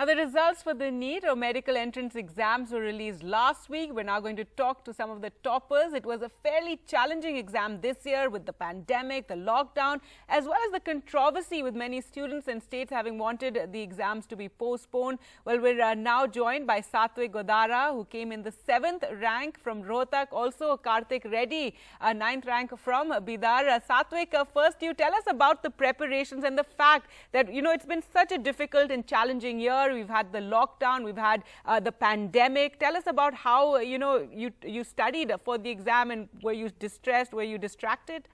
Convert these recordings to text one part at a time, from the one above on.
the results for the NEET or medical entrance exams were released last week. We're now going to talk to some of the toppers. It was a fairly challenging exam this year with the pandemic, the lockdown, as well as the controversy with many students and states having wanted the exams to be postponed. Well, we're now joined by Satwik Godara, who came in the 7th rank from Rohtak. Also, Karthik Reddy, 9th rank from Bidar. Satwik, first you tell us about the preparations and the fact that, it's been such a difficult and challenging year. We've had the lockdown, we've had the pandemic. Tell us about how, you studied for the exam, and were you distressed, were you distracted?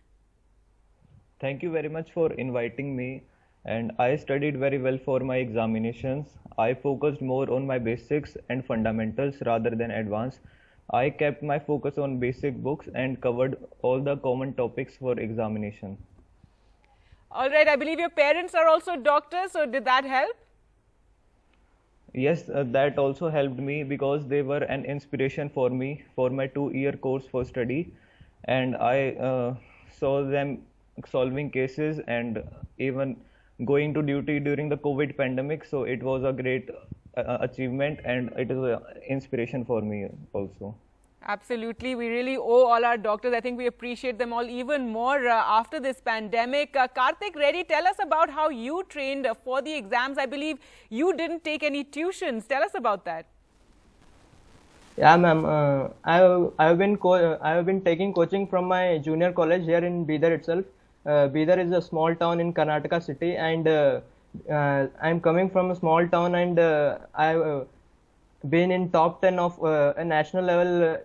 Thank you very much for inviting me, and I studied very well for my examinations. I focused more on my basics and fundamentals rather than advanced. I kept my focus on basic books and covered all the common topics for examination. All right, I believe your parents are also doctors, so did that help? Yes, that also helped me because they were an inspiration for me for my 2-year course for study, and I saw them solving cases and even going to duty during the COVID pandemic. So it was a great achievement, and it is an inspiration for me also. Absolutely. We really owe all our doctors. I think we appreciate them all even more after this pandemic. Karthik Reddy, tell us about how you trained for the exams. I believe you didn't take any tuitions. Tell us about that. Yeah, ma'am. I've been taking coaching from my junior college here in Bidar itself. Bidar is a small town in Karnataka city, and I'm coming from a small town, and I've been in top 10 of a national level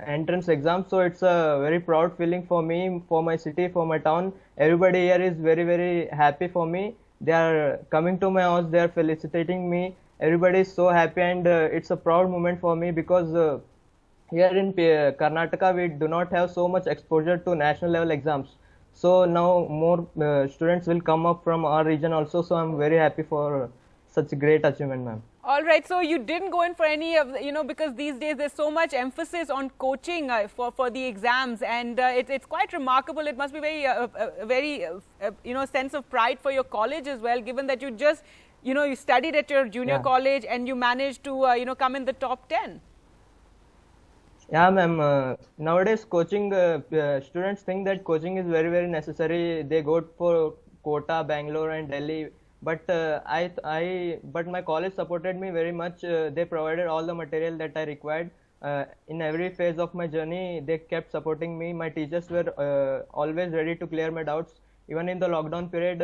entrance exam. So it's a very proud feeling for me, for my city, for my town. Everybody here is very, very happy for me. They are coming to my house, they are felicitating me. Everybody is so happy, and it's a proud moment for me because here in Karnataka we do not have so much exposure to national level exams. So now more students will come up from our region also. So I'm very happy for such a great achievement, ma'am. All right, so you didn't go in for any of, because these days there's so much emphasis on coaching for the exams, and it's quite remarkable. It must be very, sense of pride for your college as well, given that you just, you studied at your junior college and you managed to, come in the top 10. Yeah, ma'am. Nowadays, coaching students think that coaching is very, very necessary. They go for Kota, Bangalore, and Delhi. But but my college supported me very much. They provided all the material that I required. In every phase of my journey, they kept supporting me. My teachers were always ready to clear my doubts. Even in the lockdown period,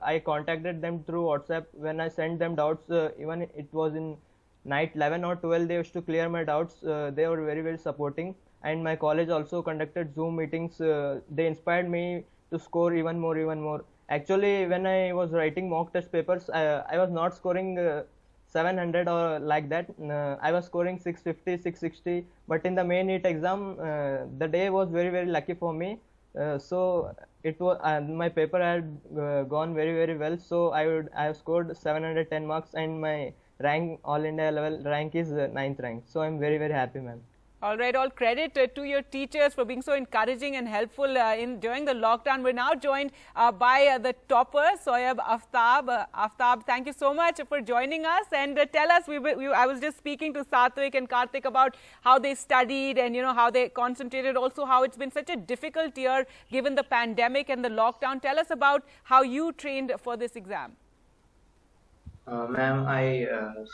I contacted them through WhatsApp when I sent them doubts. Even it was in night 11 or 12, they used to clear my doubts. They were very, very supporting. And my college also conducted Zoom meetings. They inspired me to score even more. Actually, when I was writing mock test papers, I was not scoring 700 or like that. I was scoring 650, 660. But in the main NEET exam, the day was very, very lucky for me. So it was my paper had gone very, very well. So I have scored 710 marks, and my rank, all India level rank, is 9th rank. So I'm very, very happy, ma'am. All right, all credit to your teachers for being so encouraging and helpful during the lockdown. We're now joined by the topper, Soyab Aftab. Aftab, thank you so much for joining us, and tell us, I was just speaking to Satwik and Karthik about how they studied and how they concentrated, also how it's been such a difficult year given the pandemic and the lockdown. Tell us about how you trained for this exam. Ma'am, I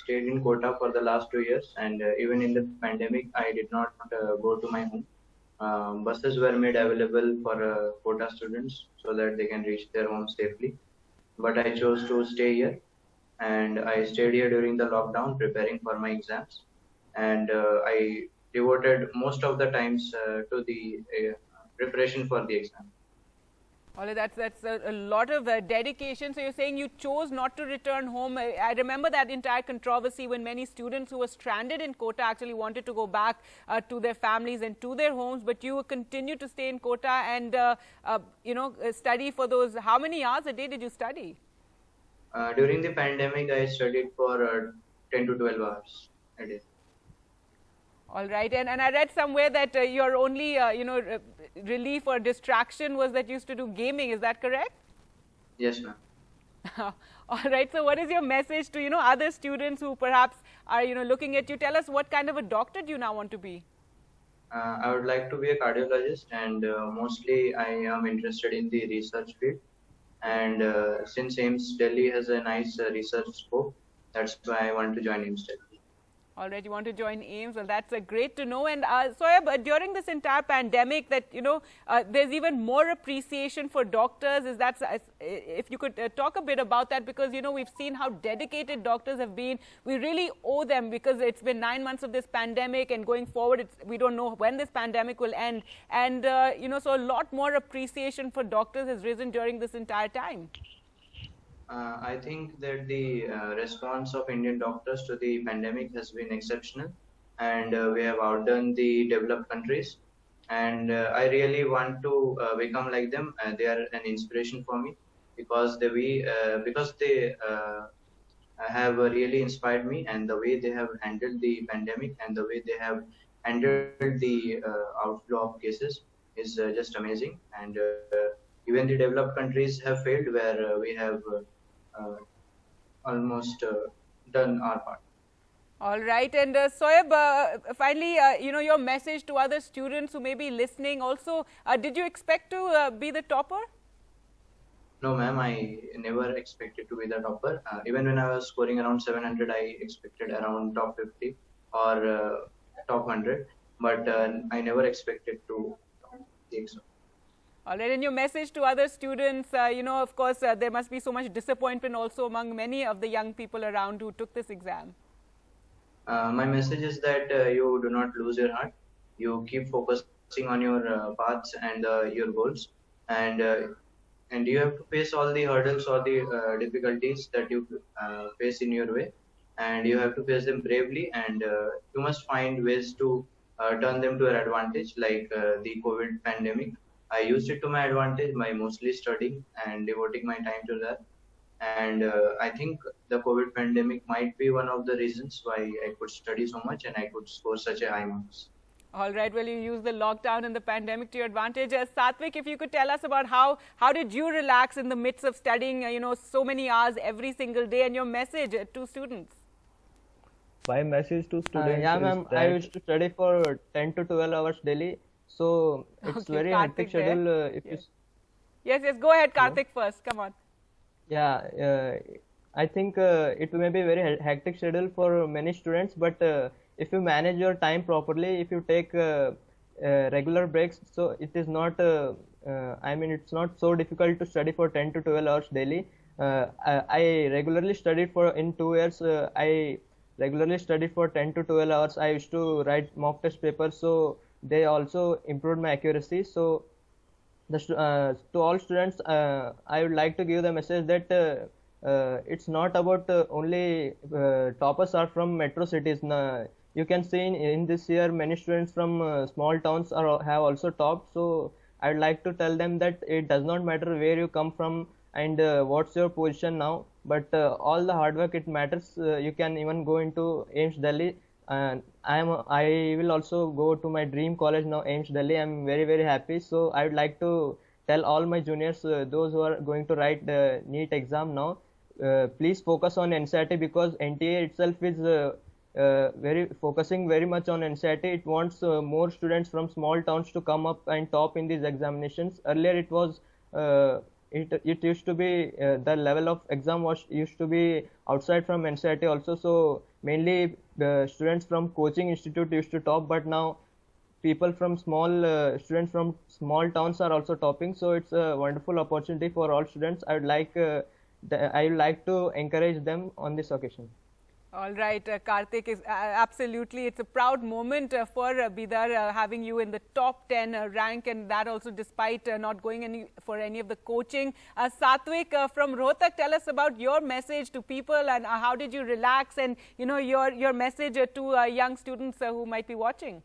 stayed in Kota for the last 2 years, and even in the pandemic, I did not go to my home. Buses were made available for Kota students so that they can reach their homes safely. But I chose to stay here, and I stayed here during the lockdown preparing for my exams. And I devoted most of the times to the preparation for the exam. All right, that's a lot of dedication. So you're saying you chose not to return home. I remember that entire controversy when many students who were stranded in Kota actually wanted to go back to their families and to their homes, but you continued to stay in Kota and study for those. How many hours a day did you study? During the pandemic, I studied for 10 to 12 hours a day. All right, and I read somewhere that your only relief or distraction was that you used to do gaming. Is that correct? Yes, ma'am. All right. So, what is your message to other students who perhaps are looking at you? Tell us, what kind of a doctor do you now want to be? I would like to be a cardiologist, and mostly I am interested in the research field. And since AIMS Delhi has a nice research scope, that's why I want to join AIMS Delhi. All right, you want to join AIMS? Well, that's great to know. And Soyab, during this entire pandemic, that there's even more appreciation for doctors. Is that if you could talk a bit about that, because we've seen how dedicated doctors have been. We really owe them, because it's been 9 months of this pandemic, and going forward, we don't know when this pandemic will end. And so a lot more appreciation for doctors has risen during this entire time. I think that the response of Indian doctors to the pandemic has been exceptional, and we have outdone the developed countries. And I really want to become like them. They are an inspiration for me, because they have really inspired me, and the way they have handled the pandemic and the way they have handled the outflow of cases is just amazing. And even the developed countries have failed, where we have uh, almost done our part. All right. And Soyab, finally, your message to other students who may be listening also, did you expect to be the topper? No, ma'am, I never expected to be the topper. Even when I was scoring around 700, I expected around top 50 or top 100, but I never expected to the exam. All right, and your message to other students, of course, there must be so much disappointment also among many of the young people around who took this exam. My message is that you do not lose your heart. You keep focusing on your paths and your goals, and you have to face all the hurdles or the difficulties that you face in your way, and you have to face them bravely, and you must find ways to turn them to your advantage, like the COVID pandemic. I used it to my advantage by mostly studying and devoting my time to that. And I think the COVID pandemic might be one of the reasons why I could study so much and I could score such a high marks. All right, well, you use the lockdown and the pandemic to your advantage. Satvik, if you could tell us about how did you relax in the midst of studying, so many hours every single day, and your message to students? My message to students Yeah, is ma'am. I that used to study for 10 to 12 hours daily. So it's Okay, very Karthik hectic there. schedule. Yes, go ahead, Karthik, first. Come on. Yeah, I think it may be very hectic schedule for many students, but if you manage your time properly, if you take regular breaks, so it is not. I mean, it's not so difficult to study for 10 to 12 hours daily. I regularly studied for in 2 years. I regularly studied for 10 to 12 hours. I used to write mock test papers, so they also improved my accuracy. So to all students, I would like to give the message that it's not about only toppers are from metro cities. You can see in this year many students from small towns have also topped. So I would like to tell them that it does not matter where you come from and what's your position now, but all the hard work it matters. You can even go into AIMS Delhi, and I will also go to my dream college now, AIMS Delhi. I'm very, very happy. So I would like to tell all my juniors, those who are going to write the NEET exam now, please focus on NCERT, because NTA itself is very focusing very much on NCERT. It wants more students from small towns to come up and top in these examinations. Earlier it was it used to be the level of exam was used to be outside from NCERT also. So mainly students from coaching institute used to top, but now people from students from small towns are also topping. So it's a wonderful opportunity for all students. I would like to encourage them on this occasion. All right, Karthik, is absolutely, it's a proud moment for Bidar having you in the top 10 rank, and that also despite not going for any of the coaching. Satvik from Rohtak, tell us about your message to people, and how did you relax, and your message to young students who might be watching.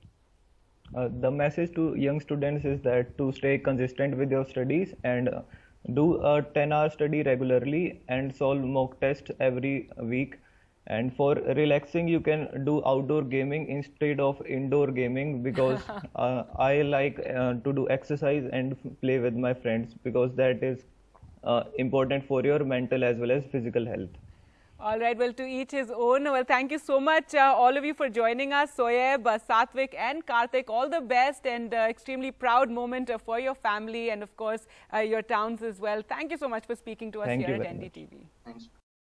the message to young students is that to stay consistent with your studies and do a 10-hour study regularly and solve mock tests every week. And for relaxing, you can do outdoor gaming instead of indoor gaming, because I like to do exercise and play with my friends, because that is important for your mental as well as physical health. All right, well, to each his own. Well, thank you so much, all of you, for joining us. Soyeb, Satvik and Karthik, all the best, and extremely proud moment for your family and, of course, your towns as well. Thank you so much for speaking to us Thank here you at very much. NDTV. Thanks.